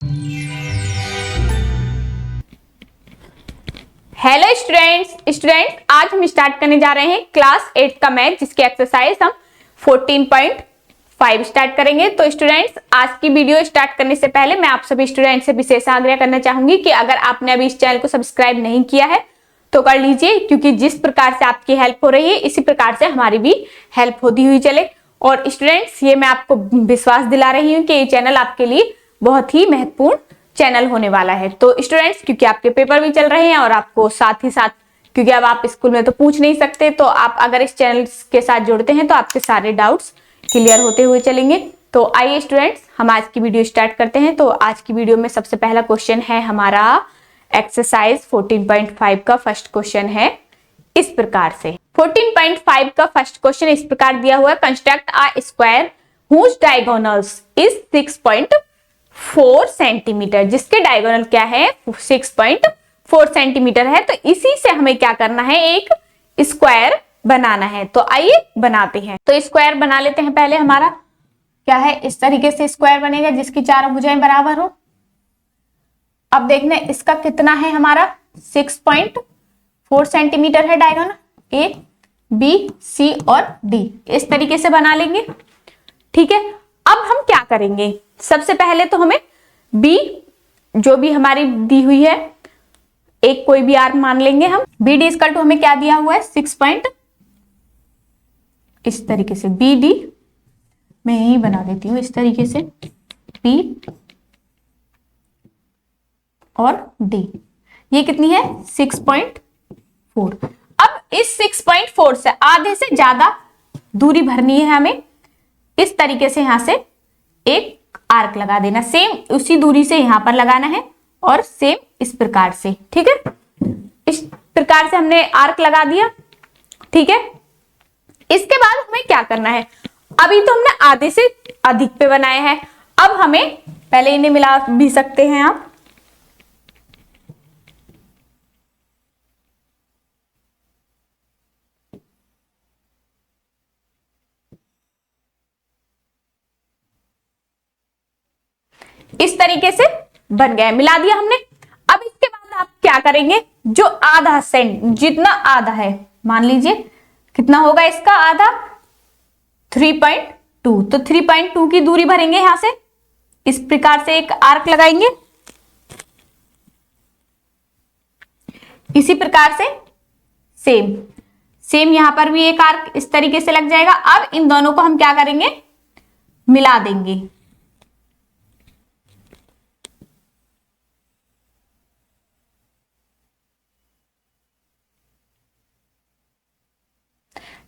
Hello student आज हम start करने जा रहे हैं क्लास 8 का मैथ, जिसकी एक्सरसाइज हम 14.5 स्टार्ट करेंगे। तो स्टूडेंट्स, आज की वीडियो स्टार्ट करने से पहले मैं आप सभी स्टूडेंट से विशेष आग्रह करना चाहूंगी कि अगर आपने अभी इस चैनल को सब्सक्राइब नहीं किया है तो कर लीजिए, क्योंकि जिस प्रकार से आपकी हेल्प हो रही है इसी प्रकार से हमारी भी हेल्प होती हुई चले। और स्टूडेंट्स, ये मैं आपको विश्वास दिला रही हूँ कि ये चैनल आपके लिए बहुत ही महत्वपूर्ण चैनल होने वाला है। तो स्टूडेंट्स, क्योंकि आपके पेपर भी चल रहे हैं और आपको साथ ही साथ, क्योंकि अब आप स्कूल में तो पूछ नहीं सकते, तो आप अगर इस चैनल के साथ जुड़ते हैं तो आपके सारे डाउट्स क्लियर होते हुए चलेंगे। तो आइए स्टूडेंट्स, हम आज की वीडियो स्टार्ट करते हैं। तो आज की वीडियो में सबसे पहला क्वेश्चन है हमारा एक्सरसाइज 14.5 का फर्स्ट क्वेश्चन है इस प्रकार से। 14.5 का फर्स्ट क्वेश्चन इस प्रकार दिया हुआ है, construct a square whose diagonals is 6.4 centimetre, जिसके डायगोनल क्या है 6.4 सेंटीमीटर है। तो इसी से हमें क्या करना है, एक स्क्वायर बनाना है। तो आइए बनाते हैं। तो स्क्वायर बना लेते हैं। पहले हमारा क्या है, इस तरीके से स्क्वायर बनेगा जिसकी चारों भुजाएं बराबर हो। अब देखना इसका कितना है, हमारा 6.4 सेंटीमीटर है डायगोनल, ए बी सी और डी। इस तरीके से बना लेंगे, ठीक है। अब हम क्या करेंगे, सबसे पहले तो हमें बी जो भी हमारी दी हुई है, एक कोई भी आर्क मान लेंगे हम। बी डी इक्वल टू हमें क्या दिया हुआ है 6 पॉइंट, इस तरीके से बी डी मैं यही बना देती हूं इस तरीके से, बी और डी ये कितनी है 6.4। अब इस 6.4 से आधे से ज्यादा दूरी भरनी है हमें। इस तरीके से यहां से एक आर्क लगा देना, सेम उसी दूरी से यहां पर लगाना है और सेम इस प्रकार से, ठीक है। इस प्रकार से हमने आर्क लगा दिया, ठीक है। इसके बाद हमें क्या करना है, अभी तो हमने आधे से अधिक पे बनाया है, अब हमें पहले इन्हें मिला भी सकते हैं आप। इस तरीके से बन गया, मिला दिया हमने। अब इसके बाद आप क्या करेंगे, जो आधा सेंट जितना आधा है, मान लीजिए कितना होगा इसका आधा 3.2, तो 3.2 की दूरी भरेंगे यहां से। इस प्रकार से एक आर्क लगाएंगे, इसी प्रकार से सेम यहां पर भी एक आर्क इस तरीके से लग जाएगा। अब इन दोनों को हम क्या करेंगे, मिला देंगे।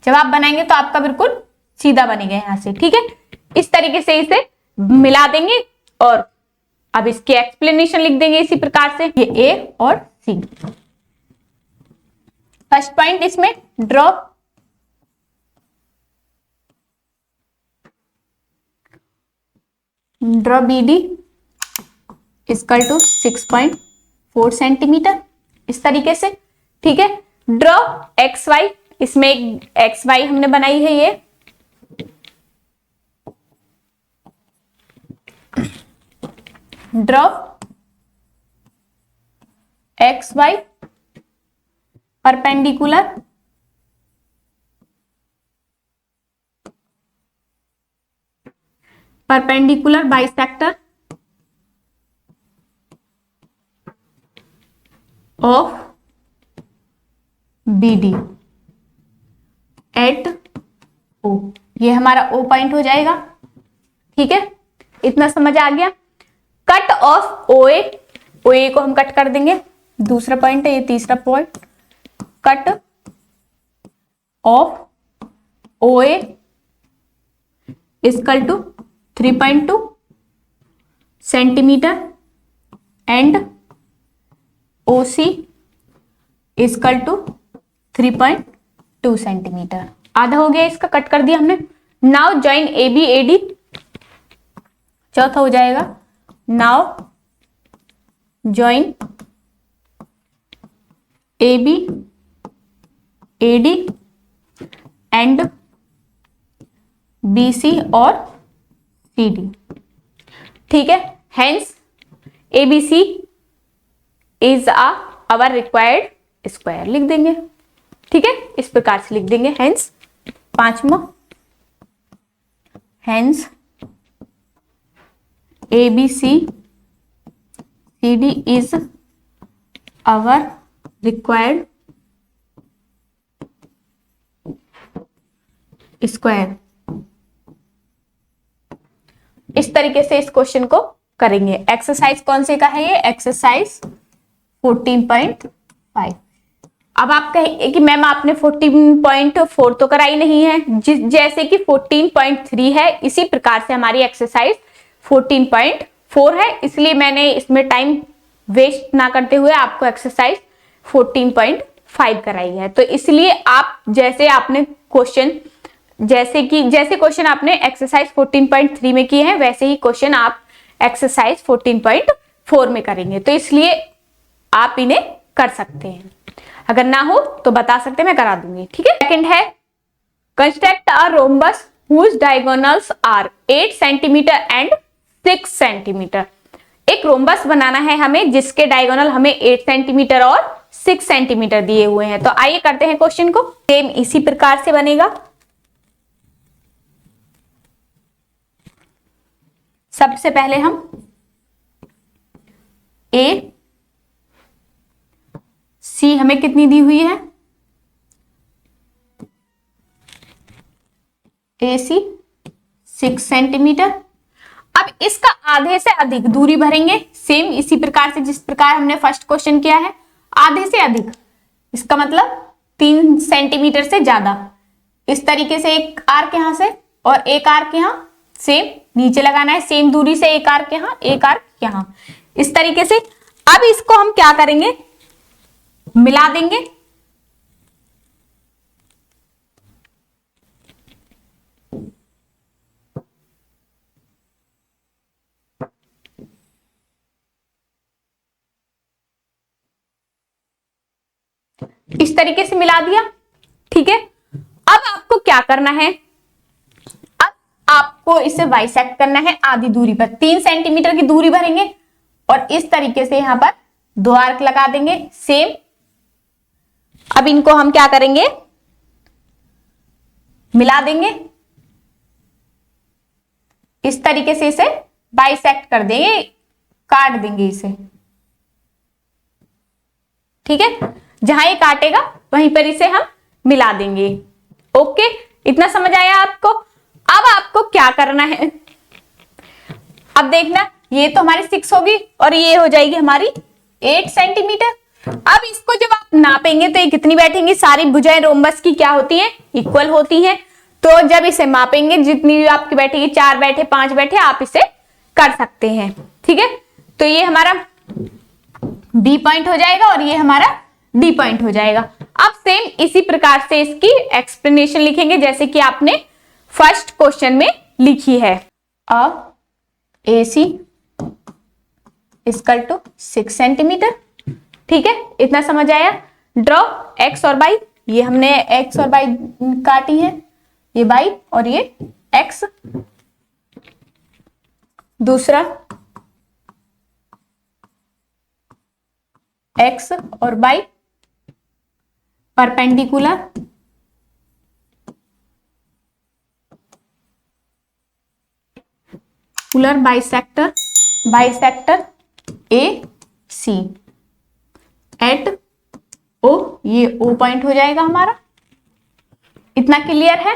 जब आप बनाएंगे तो आपका बिल्कुल सीधा बनेगा यहां से, ठीक है। इस तरीके से इसे मिला देंगे और अब इसकी एक्सप्लेनेशन लिख देंगे इसी प्रकार से, ये ए और सी। फर्स्ट पॉइंट इसमें draw B D equal to 6.4 centimetre, इस तरीके से, ठीक है। ड्रॉ एक्स वाई, इसमें एक एक्स वाई हमने बनाई है, ये draw X Y perpendicular bisector of B D at O. ये हमारा ओ पॉइंट हो जाएगा, ठीक है। इतना समझ आ गया। कट ऑफ ओ ए को हम कट कर देंगे, दूसरा पॉइंट है ये, तीसरा point. Cut off O A equal to 3.2 centimetre and O C equal to 3.2 centimetre. आधा हो गया, इसका कट कर दिया हमने। Now join A B A D, चौथा हो जाएगा। Now join A B A D and B C और सी डी, ठीक है। Hence ABC is our required square लिख देंगे, ठीक है, इस प्रकार से लिख देंगे। हेंस पांचवा, hence ABC CD is our required square. इस तरीके से इस क्वेश्चन को करेंगे। एक्सरसाइज कौन से का है ये? एक्सरसाइज 14.5। अब आप कहेंगे कि मैम आपने 14.4 तो कराई नहीं है, जैसे कि 14.3 है, इसी प्रकार से हमारी एक्सरसाइज 14.4 है, इसलिए मैंने इसमें टाइम वेस्ट ना करते हुए आपको एक्सरसाइज 14.5 कराई है। तो इसलिए आप जैसे आपने क्वेश्चन जैसे क्वेश्चन आपने एक्सरसाइज 14.3 में किए हैं, वैसे ही क्वेश्चन आप एक्सरसाइज 14.4 में करेंगे। तो इसलिए आप इन्हें कर सकते हैं, अगर ना हो तो बता सकते हैं, मैं करा दूंगी, ठीक है। सेकंड है construct a rhombus whose diagonals are 8 centimetre and 6 centimetre. एक रोम्बस बनाना है हमें जिसके डायगोनल हमें 8 सेंटीमीटर और 6 सेंटीमीटर दिए हुए हैं। तो आइए करते हैं क्वेश्चन को। सेम इसी प्रकार से बनेगा। सबसे पहले हम AC हमें कितनी दी हुई है? AC 6 centimetre. अब इसका आधे से अधिक दूरी भरेंगे, सेम इसी प्रकार से जिस प्रकार हमने फर्स्ट क्वेश्चन किया है। आधे से अधिक इसका मतलब 3 सेंटीमीटर से ज्यादा। इस तरीके से एक आर्क यहां से और एक आर्क यहां सेम नीचे लगाना है, सेम दूरी से एक आर्क यहां, एक आर्क यहां, इस तरीके से। अब इसको हम क्या करेंगे? मिला देंगे। इस तरीके से मिला दिया, ठीक है। अब आपको क्या करना है? अब आपको इसे बाइसेक्ट करना है आधी दूरी पर। 3 सेंटीमीटर की दूरी भरेंगे और इस तरीके से यहां पर 2 आर्क लगा देंगे सेम। अब इनको हम क्या करेंगे? मिला देंगे। इस तरीके से इसे बाइसेक्ट कर देंगे, काट देंगे इसे, ठीक है। जहां ये काटेगा वहीं पर इसे हम मिला देंगे। ओके, इतना समझ आया आपको? अब आपको क्या करना है? अब देखना, ये तो हमारी 6 होगी और ये हो जाएगी हमारी 8 सेंटीमीटर। अब इसको जब आप नापेंगे तो ये कितनी बैठेंगी? सारी भुजाएं रोम्बस की क्या होती हैं? इक्वल होती हैं। तो जब इसे मापेंगे, जितनी भी आपकी बैठेगी, 4 बैठे 5 बैठे, आप इसे कर सकते हैं, ठीक है। तो ये हमारा बी पॉइंट हो जाएगा और ये हमारा डी पॉइंट हो जाएगा। अब सेम इसी प्रकार से इसकी एक्सप्लेनेशन लिखेंगे जैसे कि आपने फर्स्ट क्वेश्चन में लिखी है। अब AC इक्वल टू 6 सेंटीमीटर, ठीक है, इतना समझ आया। ड्रॉ एक्स और वाई, ये हमने एक्स और वाई काटी है, ये वाई और ये एक्स। दूसरा एक्स और Y perpendicular, bisector AC at O, ये O पॉइंट हो जाएगा हमारा। इतना क्लियर है।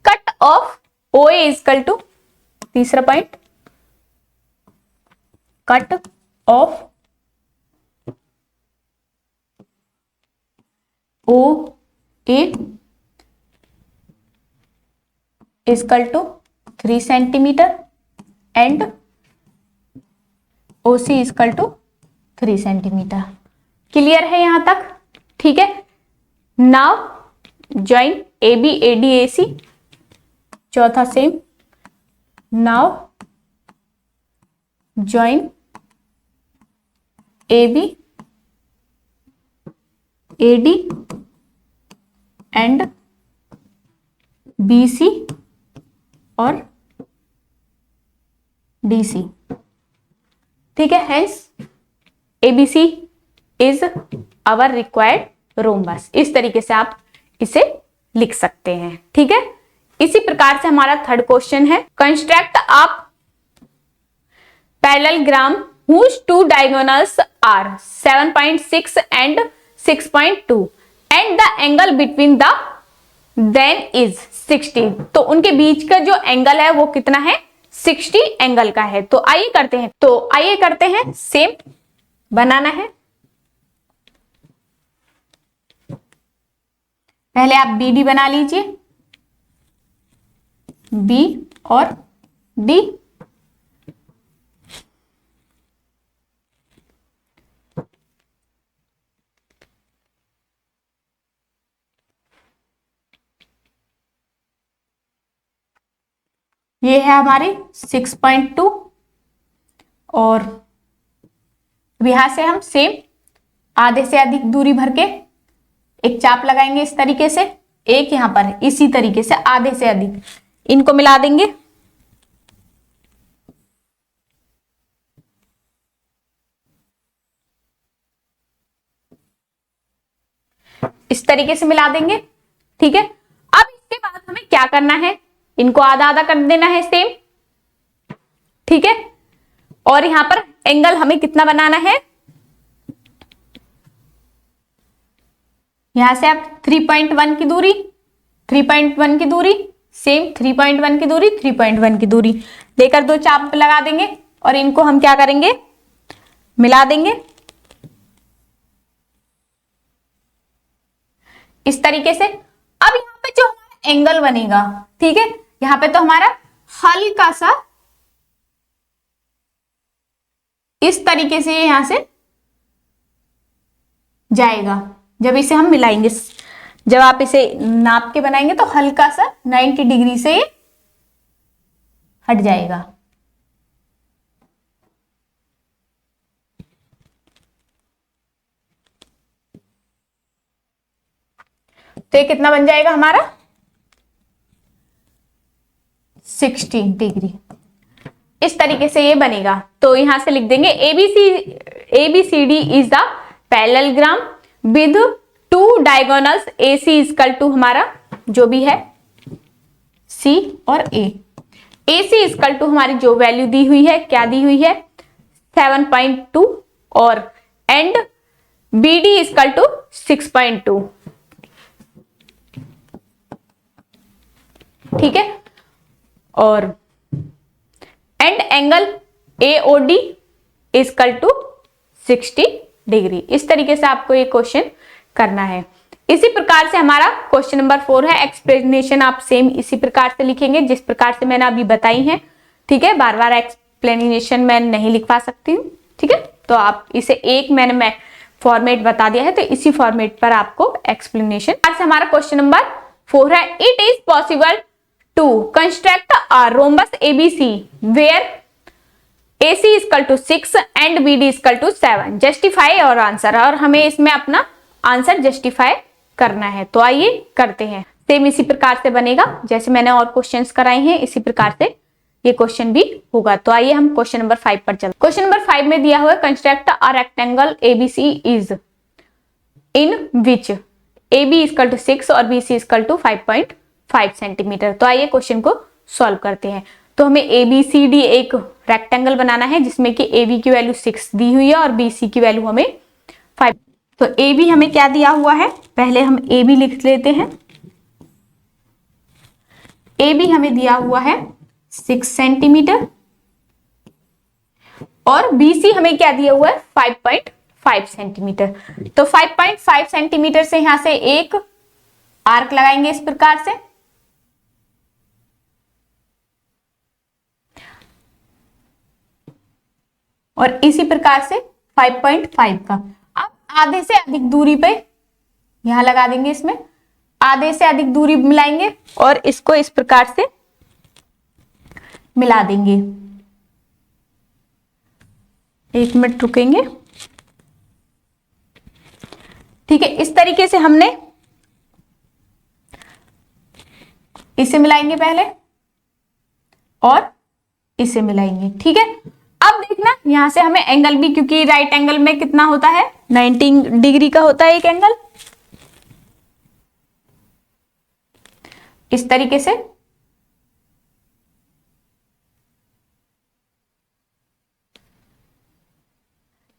Cut off OA equal to, तीसरा point, cut off OA equal to 3 centimetre and OC equal to 3 centimetre. Clear है यहां तक? ठीक है। Now join AB AD AC, चौथा same. Now join AB AD and BC और DC। ठीक है, hence ABC is our required rhombus. इस तरीके से आप इसे लिख सकते हैं। ठीक है, इसी प्रकार से हमारा थर्ड क्वेश्चन है, construct a parallelogram whose two diagonals are 7.6 and 6.2 and the angle between the then is 60। तो उनके बीच का जो एंगल है वो कितना है, 60 एंगल का है। तो आइए करते हैं सेम बनाना है। पहले आप BD बना लीजिए, B और D। ये है हमारे 6.2 और यहां से हम सेम आधे से अधिक दूरी भर के एक चाप लगाएंगे इस तरीके से, एक यहां पर इसी तरीके से आधे से अधिक, इनको मिला देंगे। इस तरीके से मिला देंगे। ठीक है, अब इसके बाद हमें क्या करना है, इनको आधा आधा कर देना है सेम। ठीक है, और यहां पर एंगल हमें कितना बनाना है, यहां से आप 3.1 की दूरी, 3.1 की दूरी, सेम 3.1 की दूरी, 3.1 की दूरी लेकर दो चाप लगा देंगे और इनको हम क्या करेंगे, मिला देंगे इस तरीके से। अब यहां पे जो हमारा एंगल बनेगा, ठीक है, यहां पे तो हमारा हल्का सा इस तरीके से यहां से जाएगा। जब इसे हम मिलाएंगे, जब आप इसे नाप के बनाएंगे तो हल्का सा 90 डिग्री से ये हट जाएगा। तो ये कितना बन जाएगा हमारा, 60 डिग्री। इस तरीके से ये बनेगा। तो यहां से लिख देंगे ABCD is the parallelogram with two diagonals AC equal to हमारा जो भी है C और A। AC इक्वल टू हमारी जो वैल्यू दी हुई है, क्या दी हुई है, 7.2 और एंड BD इक्वल टू 6.2। ठीक है, और and angle AOD equal to 60 degree. इस तरीके से आपको ये क्वेश्चन करना है। इसी प्रकार से हमारा क्वेश्चन नंबर 4 है, एक्सप्लेनेशन आप सेम इसी प्रकार से लिखेंगे जिस प्रकार से मैंने अभी बताई है। ठीक है, बार बार एक्सप्लेनेशन मैं नहीं लिखवा सकती हूँ। ठीक है, तो आप इसे एक मैंने फॉर्मेट बता दिया है, तो इसी फॉर्मेट पर आपको एक्सप्लेनेशन। आज हमारा क्वेश्चन नंबर 4 है, it is possible to construct a rhombus ABC where AC equal to 6 and BD equal to 7। Justify और आंसर, और हमें इसमें अपना आंसर जस्टिफाई करना है। तो आइए करते हैं। सेम इसी प्रकार से बनेगा जैसे मैंने और क्वेश्चंस कराए हैं, इसी प्रकार से ये क्वेश्चन भी होगा। तो आइए हम क्वेश्चन नंबर 5 पर चलते। क्वेश्चन नंबर 5 में दिया हुआ है, construct a rectangle ABC is in which AB equal to 6 और BC इक्वल टू 5.5 सेंटीमीटर। तो आइए क्वेश्चन को सॉल्व करते हैं। तो हमें ABCD एक रेक्टेंगल बनाना है जिसमें कि AB की वैल्यू 6 दी हुई है और BC की वैल्यू हमें 5। तो AB हमें क्या दिया हुआ है, पहले हम AB लिख लेते हैं। AB हमें दिया हुआ है 6 सेंटीमीटर और BC हमें क्या दिया हुआ है, 5.5 सेंटीमीटर। तो 5.5 सेंटीमीटर से यहां से एक आर्क लगाएंगे इस प्रकार से, और इसी प्रकार से 5.5 का अब आधे से अधिक दूरी पे यहां लगा देंगे, इसमें आधे से अधिक दूरी मिलाएंगे और इसको इस प्रकार से मिला देंगे। 1 मिनट रुकेंगे। ठीक है, इस तरीके से हमने इसे मिलाएंगे पहले और इसे मिलाएंगे। ठीक है, अब देखना यहां से हमें एंगल भी, क्योंकि राइट एंगल में कितना होता है 90 डिग्री का होता है एक एंगल, इस तरीके से।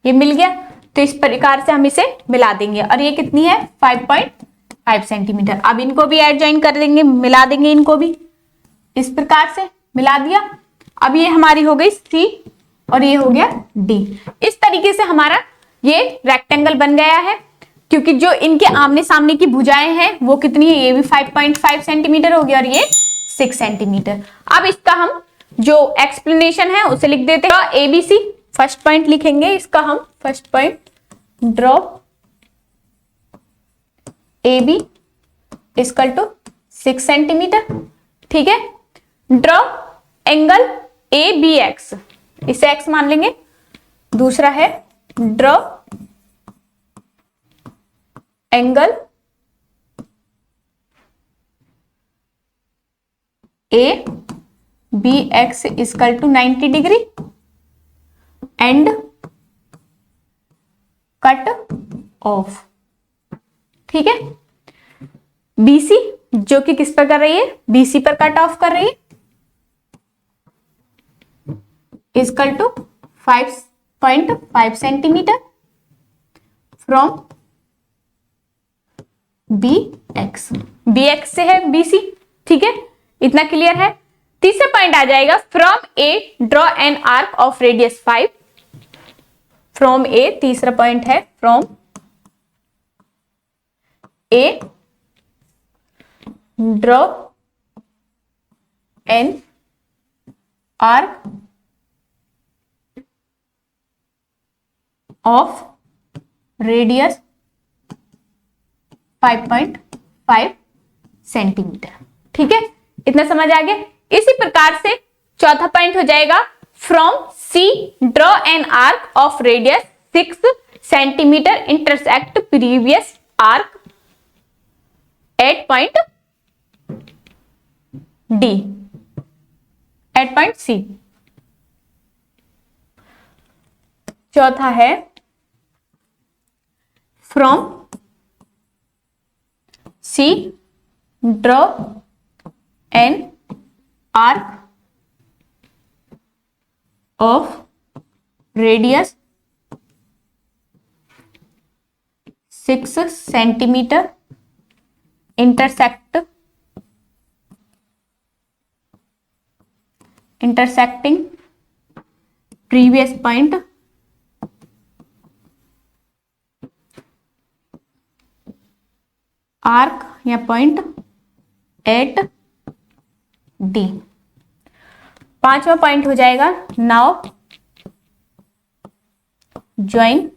ये मिल गया, तो इस प्रकार से हम इसे मिला देंगे, और ये कितनी है 5.5 सेंटीमीटर। अब इनको भी ऐड ज्वाइन कर देंगे, मिला देंगे इनको भी, इस प्रकार से मिला दिया। अब ये हमारी हो गई सी और ये हो गया डी। इस तरीके से हमारा ये रेक्टेंगल बन गया है, क्योंकि जो इनके आमने सामने की भुजाएं हैं वो कितनी है, ये भी 5.5 सेंटीमीटर हो गया और ये 6 सेंटीमीटर। अब इसका हम जो एक्सप्लेनेशन है उसे लिख देते हैं। एबीसी फर्स्ट पॉइंट लिखेंगे, इसका हम first point draw AB equal to 6 centimetre. ठीक है, ड्रॉ एंगल ABX, इसे x मान लेंगे। दूसरा है draw angle ABX equal to 90 degree and cut off. ठीक है, BC जो कि किस पर कर रही है, BC पर कट ऑफ कर रही है, equal to 5.5 centimetre from BX से है BC। ठीक है, इतना क्लियर है। तीसरा पॉइंट आ जाएगा from A draw an arc of radius 5। From A तीसरा पॉइंट है, from A draw an arc of radius 5.5 centimetre. ठीक है, इतना समझ आ गया। इसी प्रकार से चौथा पॉइंट हो जाएगा from C draw an arc of radius 6 centimetre intersect previous arc at point D, at point C। चौथा है from C draw an arc of radius 6 centimetre intersecting previous point arc या पॉइंट एट D। पांचवा point हो जाएगा now join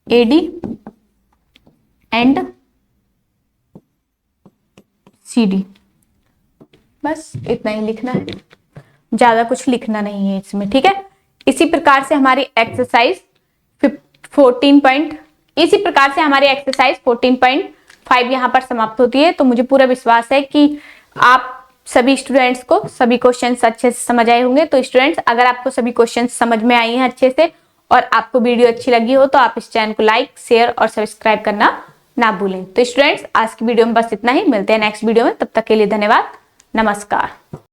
AD and CD। बस इतना ही लिखना है, ज्यादा कुछ लिखना नहीं है इसमें। ठीक है, इसी प्रकार से हमारी एक्सरसाइज 14.5 यहाँ पर समाप्त होती है। तो मुझे पूरा विश्वास है कि आप सभी स्टूडेंट्स को सभी क्वेश्चंस अच्छे से समझ आए होंगे। तो स्टूडेंट्स, अगर आपको सभी क्वेश्चंस समझ में आई हैं अच्छे से और आपको वीडियो अच्छी लगी हो तो आप इस चैनल को लाइक, शेयर और सब्सक्राइब करना ना भूलें। तो स्टूडेंट्स, आज की वीडियो में बस इतना ही। मिलते हैं नेक्स्ट वीडियो में, तब तक के लिए धन्यवाद, नमस्कार।